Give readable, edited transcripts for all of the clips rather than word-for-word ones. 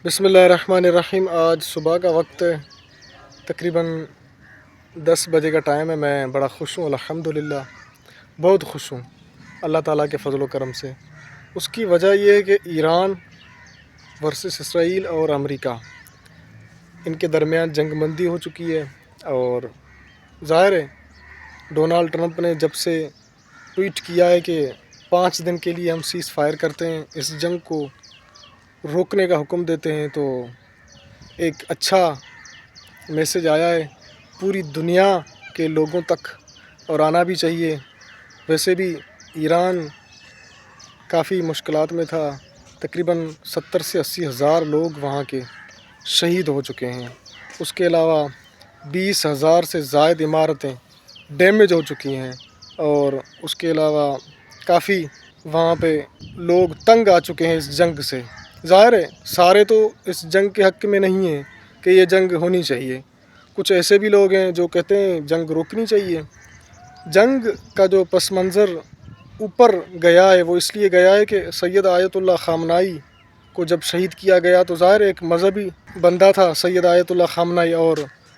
بسم اللہ الرحمن الرحیم۔ آج صبح کا وقت ہے، تقریباً 10 بجے کا ٹائم ہے۔ میں بڑا خوش ہوں، الحمدللہ بہت خوش ہوں اللہ تعالیٰ کے فضل و کرم سے۔ اس کی وجہ یہ ہے کہ ایران ورسس اسرائیل اور امریکہ، ان کے درمیان جنگ بندی ہو چکی ہے۔ اور ظاہر ہے ڈونالڈ ٹرمپ نے جب سے ٹویٹ کیا ہے کہ 5 دن کے لیے ہم سیز فائر کرتے ہیں، اس جنگ کو روکنے کا حکم دیتے ہیں، تو ایک اچھا میسج آیا ہے پوری دنیا کے لوگوں تک، اور آنا بھی چاہیے۔ ویسے بھی ایران کافی مشکلات میں تھا، تقریباً 70 سے 80 ہزار لوگ وہاں کے شہید ہو چکے ہیں۔ اس کے علاوہ 20,000 سے زائد عمارتیں ڈیمیج ہو چکی ہیں، اور اس کے علاوہ کافی وہاں پہ لوگ تنگ آ چکے ہیں اس جنگ سے۔ ظاہر ہے سارے تو اس جنگ کے حق میں نہیں ہیں کہ یہ جنگ ہونی چاہیے، کچھ ایسے بھی لوگ ہیں جو کہتے ہیں جنگ روکنی چاہیے۔ جنگ کا جو پس منظر اوپر گیا ہے وہ اس لیے گیا ہے کہ سید آیت اللہ خامنائی کو جب شہید کیا گیا تو ظاہر ایک مذہبی بندہ تھا سید آیت اللہ خامنائی، اور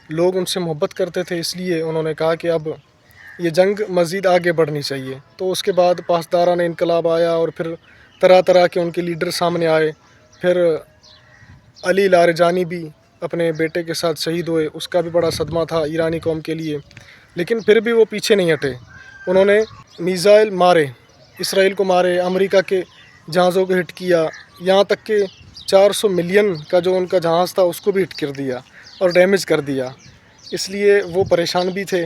لوگ ان سے محبت کرتے تھے، اس لیے انہوں نے کہا کہ اب یہ جنگ مزید آگے بڑھنی چاہیے۔ تو اس کے بعد پاسداران انقلاب آیا، اور پھر طرح طرح کے ان کے لیڈر سامنے آئے۔ پھر علی لاریجانی بھی اپنے بیٹے کے ساتھ شہید ہوئے، اس کا بھی بڑا صدمہ تھا ایرانی قوم کے لیے، لیکن پھر بھی وہ پیچھے نہیں ہٹے۔ انہوں نے میزائل مارے، اسرائیل کو مارے، امریکہ کے جہازوں کو ہٹ کیا، یہاں تک کہ 400 ملین کا جو ان کا جہاز تھا اس کو بھی ہٹ کر دیا اور ڈیمیج کر دیا۔ اس لیے وہ پریشان بھی تھے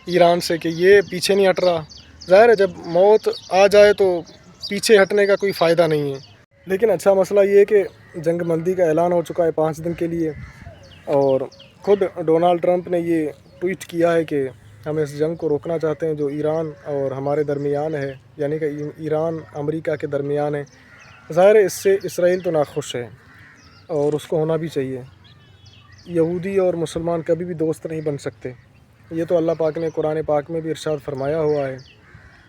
ایران سے کہ یہ پیچھے نہیں ہٹ رہا۔ ظاہر ہے جب موت آ جائے تو پیچھے ہٹنے کا کوئی فائدہ نہیں ہے۔ لیکن اچھا مسئلہ یہ ہے کہ جنگ بندی کا اعلان ہو چکا ہے 5 دن کے لیے، اور خود ڈونالڈ ٹرمپ نے یہ ٹویٹ کیا ہے کہ ہم اس جنگ کو روکنا چاہتے ہیں جو ایران اور ہمارے درمیان ہے، یعنی کہ ایران امریکہ کے درمیان ہے۔ ظاہر ہے اس سے اسرائیل تو ناخوش ہے، اور اس کو ہونا بھی چاہیے۔ یہودی اور مسلمان کبھی بھی دوست نہیں بن سکتے، یہ تو اللہ پاک نے قرآن پاک میں بھی ارشاد فرمایا ہوا ہے۔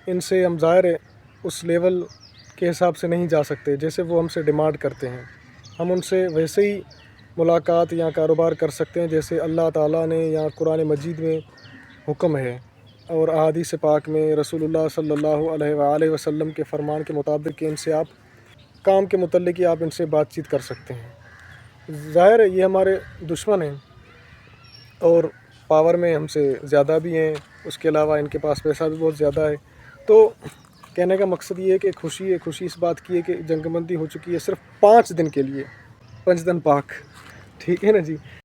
ان سے ہم ظاہر ہے اس لیول کے حساب سے نہیں جا سکتے جیسے وہ ہم سے ڈیمانڈ کرتے ہیں۔ ہم ان سے ویسے ہی ملاقات یا کاروبار کر سکتے ہیں جیسے اللہ تعالیٰ نے یا قرآن مجید میں حکم ہے، اور احادیث پاک میں رسول اللہ صلی اللہ علیہ وآلہ وسلم کے فرمان کے مطابق کہ ان سے آپ کام کے متعلق ہی آپ ان سے بات چیت کر سکتے ہیں۔ ظاہر ہے یہ ہمارے دشمن ہیں، اور پاور میں ہم سے زیادہ بھی ہیں، اس کے علاوہ ان کے پاس پیسہ بھی بہت زیادہ ہے۔ تو کہنے کا مقصد یہ ہے کہ خوشی ہے، خوشی اس بات کی ہے کہ جنگ بندی ہو چکی ہے صرف 5 دن کے لیے، 5 دن پاک، ٹھیک ہے نا جی۔